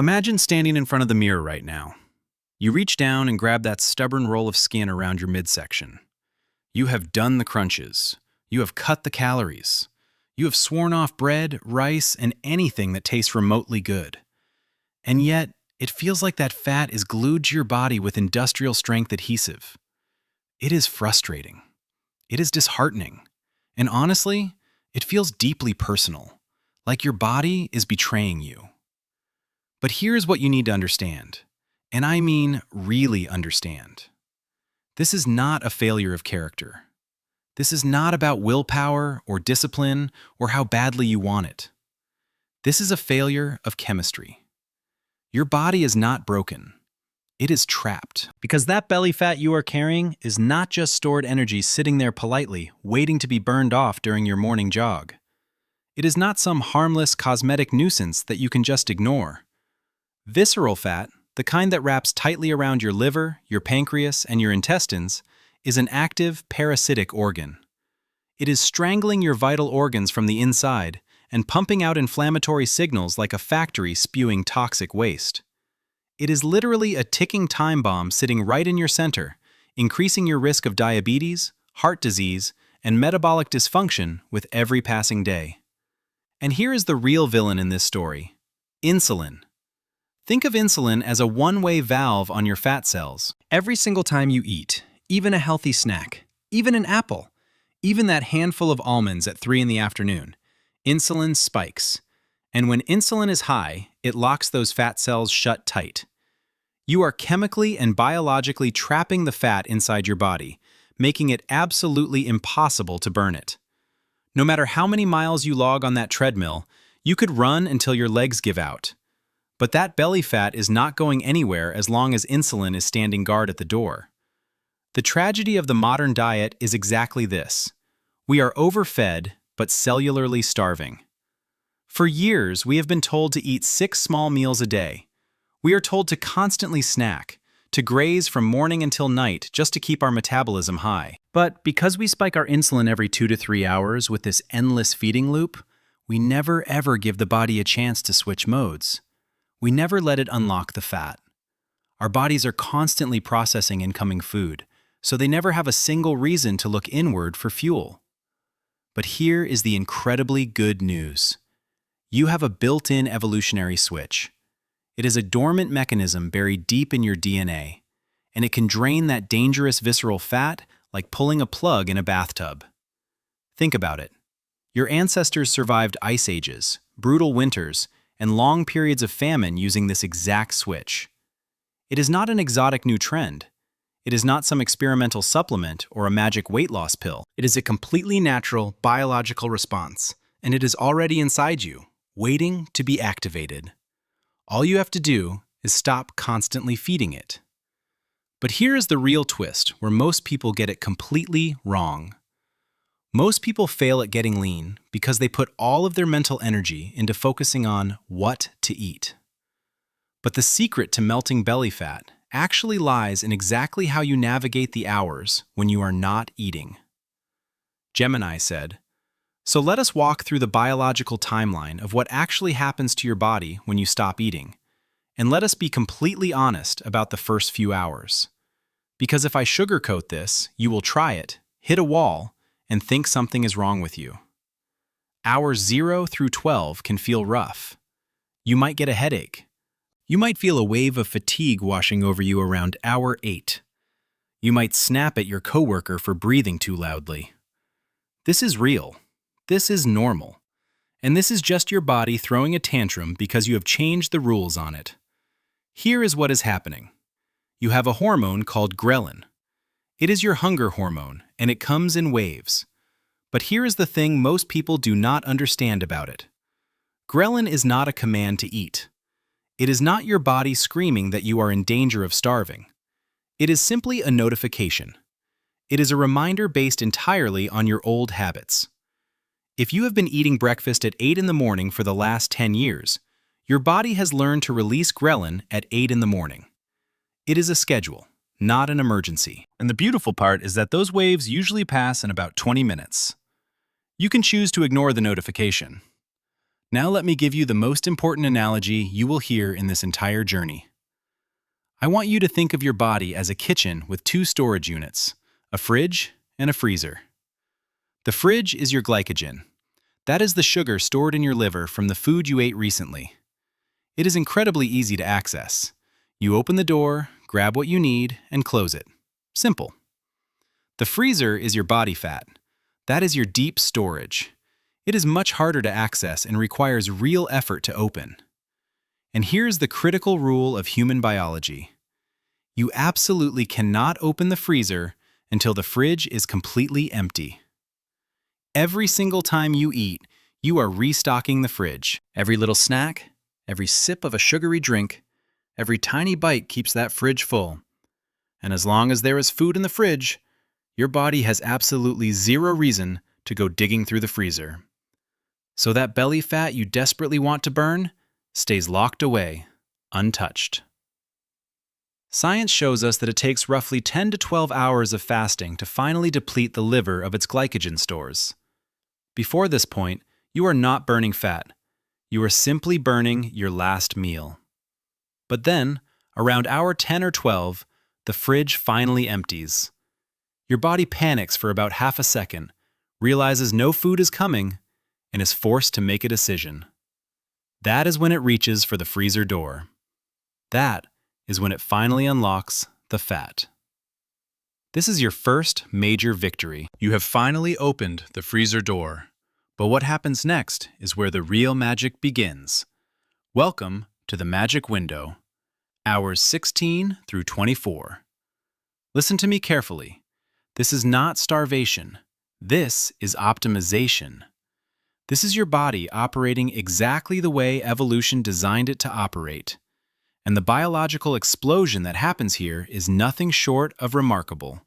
Imagine standing in front of the mirror right now. You reach down and grab that stubborn roll of skin around your midsection. You have done the crunches. You have cut the calories. You have sworn off bread, rice, and anything that tastes remotely good. And yet, it feels like that fat is glued to your body with industrial strength adhesive. It is frustrating. It is disheartening. And honestly, it feels deeply personal, like your body is betraying you. But here's what you need to understand, and I mean really understand. This is not a failure of character. This is not about willpower or discipline or how badly you want it. This is a failure of chemistry. Your body is not broken. It is trapped. Because that belly fat you are carrying is not just stored energy sitting there politely, waiting to be burned off during your morning jog. It is not some harmless cosmetic nuisance that you can just ignore. Visceral fat, the kind that wraps tightly around your liver, your pancreas, and your intestines, is an active parasitic organ. It is strangling your vital organs from the inside and pumping out inflammatory signals like a factory spewing toxic waste. It is literally a ticking time bomb sitting right in your center, increasing your risk of diabetes, heart disease, and metabolic dysfunction with every passing day. And here is the real villain in this story: insulin. Think of insulin as a one-way valve on your fat cells. Every single time you eat, even a healthy snack, even an apple, even that handful of almonds at 3 in the afternoon, insulin spikes. And when insulin is high, it locks those fat cells shut tight. You are chemically and biologically trapping the fat inside your body, making it absolutely impossible to burn it. No matter how many miles you log on that treadmill, you could run until your legs give out. But that belly fat is not going anywhere as long as insulin is standing guard at the door. The tragedy of the modern diet is exactly this. We are overfed, but cellularly starving. For years, we have been told to eat 6 small meals a day. We are told to constantly snack, to graze from morning until night just to keep our metabolism high. But because we spike our insulin every 2 to 3 hours with this endless feeding loop, we never ever give the body a chance to switch modes. We never let it unlock the fat. Our bodies are constantly processing incoming food, so they never have a single reason to look inward for fuel. But here is the incredibly good news. You have a built-in evolutionary switch. It is a dormant mechanism buried deep in your DNA, and it can drain that dangerous visceral fat like pulling a plug in a bathtub. Think about it. Your ancestors survived ice ages, brutal winters, and long periods of famine using this exact switch. It is not an exotic new trend. It is not some experimental supplement or a magic weight loss pill. It is a completely natural biological response, and it is already inside you, waiting to be activated. All you have to do is stop constantly feeding it. But here is the real twist where most people get it completely wrong. Most people fail at getting lean because they put all of their mental energy into focusing on what to eat. But the secret to melting belly fat actually lies in exactly how you navigate the hours when you are not eating. Gemini said, "So let us walk through the biological timeline of what actually happens to your body when you stop eating, and let us be completely honest about the first few hours. Because if I sugarcoat this, you will try it, hit a wall, and think something is wrong with you. Hours 0 through 12 can feel rough. You might get a headache. You might feel a wave of fatigue washing over you around hour 8. You might snap at your coworker for breathing too loudly. This is real. This is normal. And this is just your body throwing a tantrum because you have changed the rules on it. Here is what is happening. You have a hormone called ghrelin. It is your hunger hormone, and it comes in waves. But here is the thing most people do not understand about it. Ghrelin is not a command to eat. It is not your body screaming that you are in danger of starving. It is simply a notification. It is a reminder based entirely on your old habits. If you have been eating breakfast at 8 in the morning for the last 10 years, your body has learned to release ghrelin at 8 in the morning. It is a schedule, not an emergency. And the beautiful part is that those waves usually pass in about 20 minutes. You can choose to ignore the notification. Now let me give you the most important analogy you will hear in this entire journey. I want you to think of your body as a kitchen with two storage units, a fridge and a freezer. The fridge is your glycogen. That is the sugar stored in your liver from the food you ate recently. It is incredibly easy to access. You open the door, grab what you need, and close it. Simple. The freezer is your body fat. That is your deep storage. It is much harder to access and requires real effort to open. And here's the critical rule of human biology. You absolutely cannot open the freezer until the fridge is completely empty. Every single time you eat, you are restocking the fridge. Every little snack, every sip of a sugary drink, every tiny bite keeps that fridge full. And as long as there is food in the fridge, your body has absolutely zero reason to go digging through the freezer. So that belly fat you desperately want to burn stays locked away, untouched. Science shows us that it takes roughly 10 to 12 hours of fasting to finally deplete the liver of its glycogen stores. Before this point, you are not burning fat. You are simply burning your last meal. But then, around hour 10 or 12, the fridge finally empties. Your body panics for about half a second, realizes no food is coming, and is forced to make a decision. That is when it reaches for the freezer door. That is when it finally unlocks the fat. This is your first major victory. You have finally opened the freezer door. But what happens next is where the real magic begins. Welcome to the magic window, hours 16 through 24. Listen to me carefully. This is not starvation. This is optimization. This is your body operating exactly the way evolution designed it to operate. And the biological explosion that happens here is nothing short of remarkable.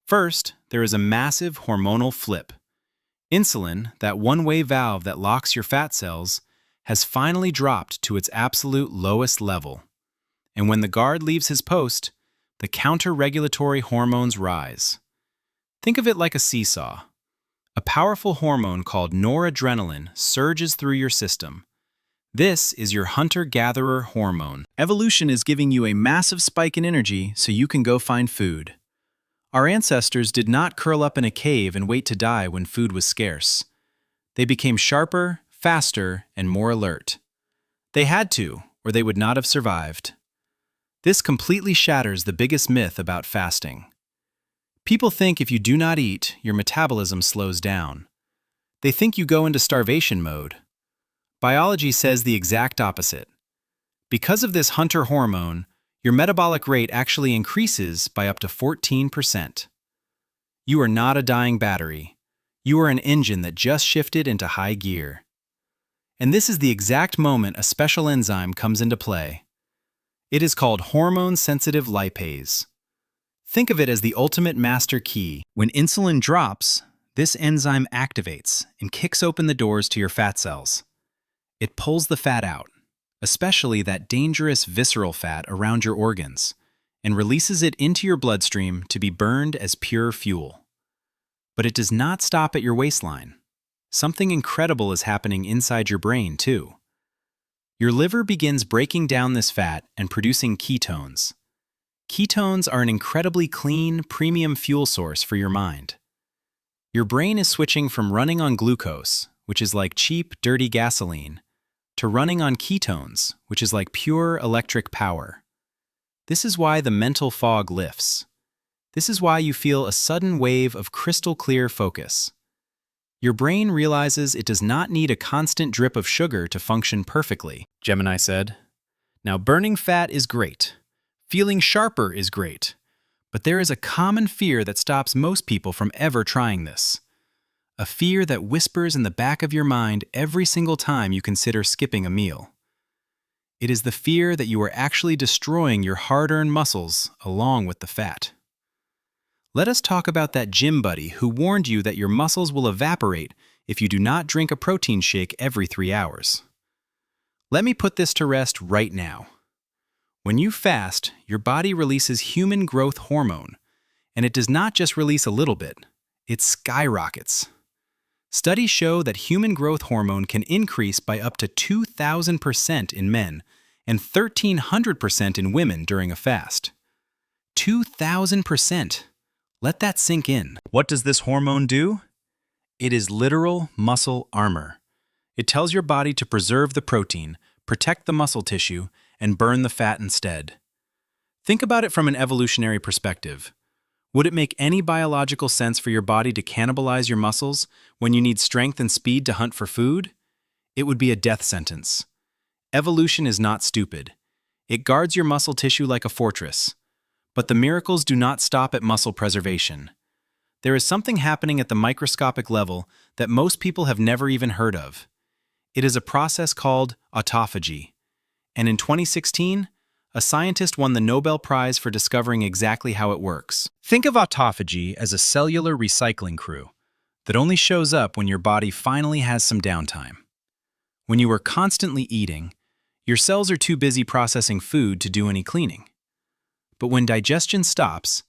First, there is a massive hormonal flip. Insulin, that one-way valve that locks your fat cells, has finally dropped to its absolute lowest level. And when the guard leaves his post, the counter-regulatory hormones rise. Think of it like a seesaw. A powerful hormone called noradrenaline surges through your system. This is your hunter-gatherer hormone. Evolution is giving you a massive spike in energy so you can go find food. Our ancestors did not curl up in a cave and wait to die when food was scarce. They became sharper, faster, and more alert. They had to, or they would not have survived. This completely shatters the biggest myth about fasting. People think if you do not eat, your metabolism slows down. They think you go into starvation mode. Biology says the exact opposite. Because of this hunter hormone, your metabolic rate actually increases by up to 14%. You are not a dying battery. You are an engine that just shifted into high gear. And this is the exact moment a special enzyme comes into play. It is called hormone-sensitive lipase. Think of it as the ultimate master key. When insulin drops, this enzyme activates and kicks open the doors to your fat cells. It pulls the fat out, especially that dangerous visceral fat around your organs, and releases it into your bloodstream to be burned as pure fuel. But it does not stop at your waistline. Something incredible is happening inside your brain, too. Your liver begins breaking down this fat and producing ketones. Ketones are an incredibly clean, premium fuel source for your mind. Your brain is switching from running on glucose, which is like cheap, dirty gasoline, to running on ketones, which is like pure electric power. This is why the mental fog lifts. This is why you feel a sudden wave of crystal clear focus. Your brain realizes it does not need a constant drip of sugar to function perfectly, Gemini said. Now, burning fat is great. Feeling sharper is great. But there is a common fear that stops most people from ever trying this. A fear that whispers in the back of your mind every single time you consider skipping a meal. It is the fear that you are actually destroying your hard-earned muscles along with the fat. Let us talk about that gym buddy who warned you that your muscles will evaporate if you do not drink a protein shake every 3 hours. Let me put this to rest right now. When you fast, your body releases human growth hormone, and it does not just release a little bit, it skyrockets. Studies show that human growth hormone can increase by up to 2,000% in men and 1,300% in women during a fast. 2,000%. Let that sink in. What does this hormone do? It is literal muscle armor. It tells your body to preserve the protein, protect the muscle tissue, and burn the fat instead. Think about it from an evolutionary perspective. Would it make any biological sense for your body to cannibalize your muscles when you need strength and speed to hunt for food? It would be a death sentence. Evolution is not stupid. It guards your muscle tissue like a fortress. But the miracles do not stop at muscle preservation. There is something happening at the microscopic level that most people have never even heard of. It is a process called autophagy. And in 2016, a scientist won the Nobel Prize for discovering exactly how it works. Think of autophagy as a cellular recycling crew that only shows up when your body finally has some downtime. When you are constantly eating, your cells are too busy processing food to do any cleaning. But when digestion stops,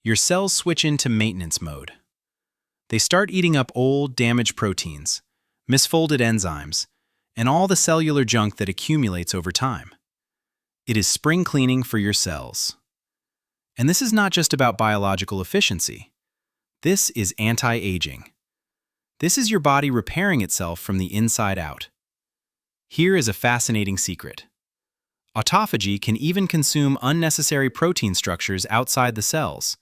your cells switch into maintenance mode. They start eating up old, damaged proteins, misfolded enzymes, and all the cellular junk that accumulates over time. It is spring cleaning for your cells. And this is not just about biological efficiency. This is anti-aging. This is your body repairing itself from the inside out. Here is a fascinating secret. Autophagy can even consume unnecessary protein structures outside the cells,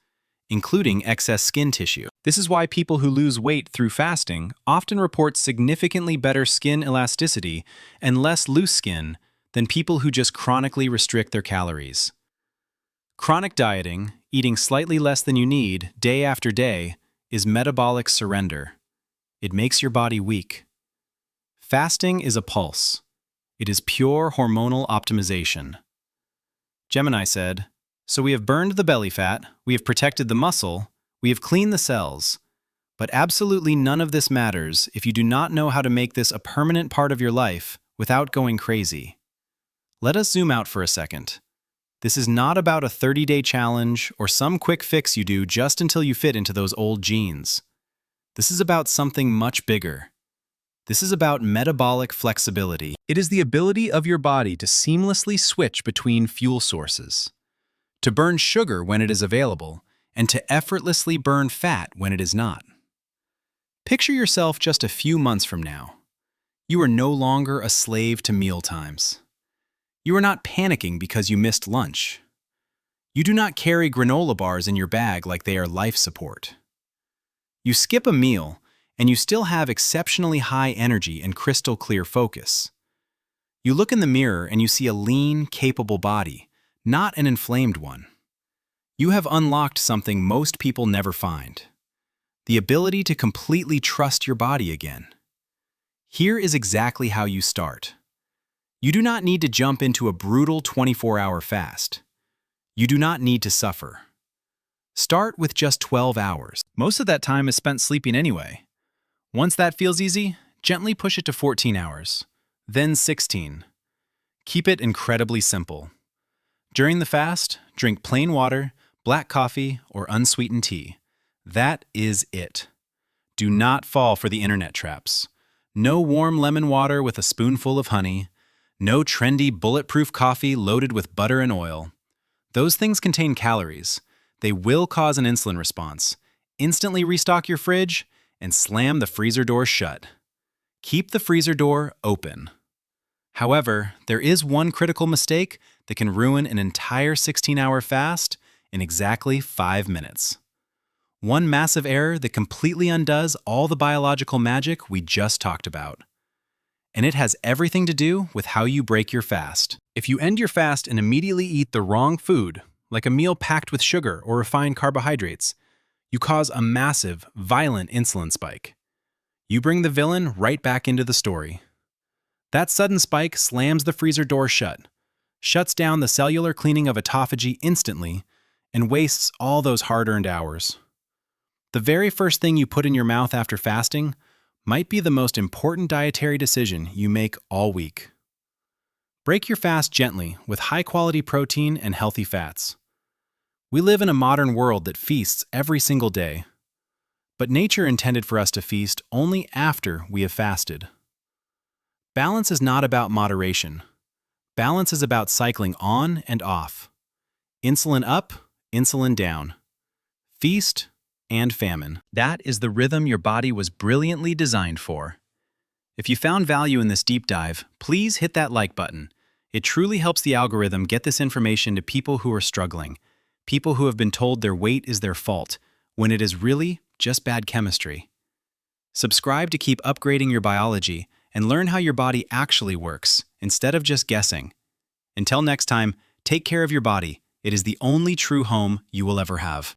including excess skin tissue. This is why people who lose weight through fasting often report significantly better skin elasticity and less loose skin than people who just chronically restrict their calories. Chronic dieting, eating slightly less than you need day after day, is metabolic surrender. It makes your body weak. Fasting is a pulse. It is pure hormonal optimization. Gemini said, "So we have burned the belly fat, we have protected the muscle, we have cleaned the cells, but absolutely none of this matters if you do not know how to make this a permanent part of your life without going crazy." Let us zoom out for a second. This is not about a 30-day challenge or some quick fix you do just until you fit into those old jeans. This is about something much bigger. This is about metabolic flexibility. It is the ability of your body to seamlessly switch between fuel sources, to burn sugar when it is available, and to effortlessly burn fat when it is not. Picture yourself just a few months from now. You are no longer a slave to mealtimes. You are not panicking because you missed lunch. You do not carry granola bars in your bag like they are life support. You skip a meal, and you still have exceptionally high energy and crystal clear focus. You look in the mirror and you see a lean, capable body, not an inflamed one. You have unlocked something most people never find: the ability to completely trust your body again. Here is exactly how you start. You do not need to jump into a brutal 24-hour fast. You do not need to suffer. Start with just 12 hours. Most of that time is spent sleeping anyway. Once that feels easy, gently push it to 14 hours, then 16. Keep it incredibly simple. During the fast, drink plain water, black coffee, or unsweetened tea. That is it. Do not fall for the internet traps. No warm lemon water with a spoonful of honey. No trendy bulletproof coffee loaded with butter and oil. Those things contain calories. They will cause an insulin response. Instantly restock your fridge and slam the freezer door shut. Keep the freezer door open. However, there is one critical mistake that can ruin an entire 16-hour fast in exactly 5 minutes. One massive error that completely undoes all the biological magic we just talked about. And it has everything to do with how you break your fast. If you end your fast and immediately eat the wrong food, like a meal packed with sugar or refined carbohydrates, you cause a massive, violent insulin spike. You bring the villain right back into the story. That sudden spike slams the freezer door shut, shuts down the cellular cleaning of autophagy instantly, and wastes all those hard-earned hours. The very first thing you put in your mouth after fasting might be the most important dietary decision you make all week. Break your fast gently with high-quality protein and healthy fats. We live in a modern world that feasts every single day. but nature intended for us to feast only after we have fasted. Balance is not about moderation. Balance is about cycling on and off. Insulin up, insulin down. Feast and famine. That is the rhythm your body was brilliantly designed for. If you found value in this deep dive, please hit that like button. It truly helps the algorithm get this information to people who are struggling, people who have been told their weight is their fault, when it is really just bad chemistry. Subscribe to keep upgrading your biology and learn how your body actually works, instead of just guessing. Until next time, take care of your body. It is the only true home you will ever have.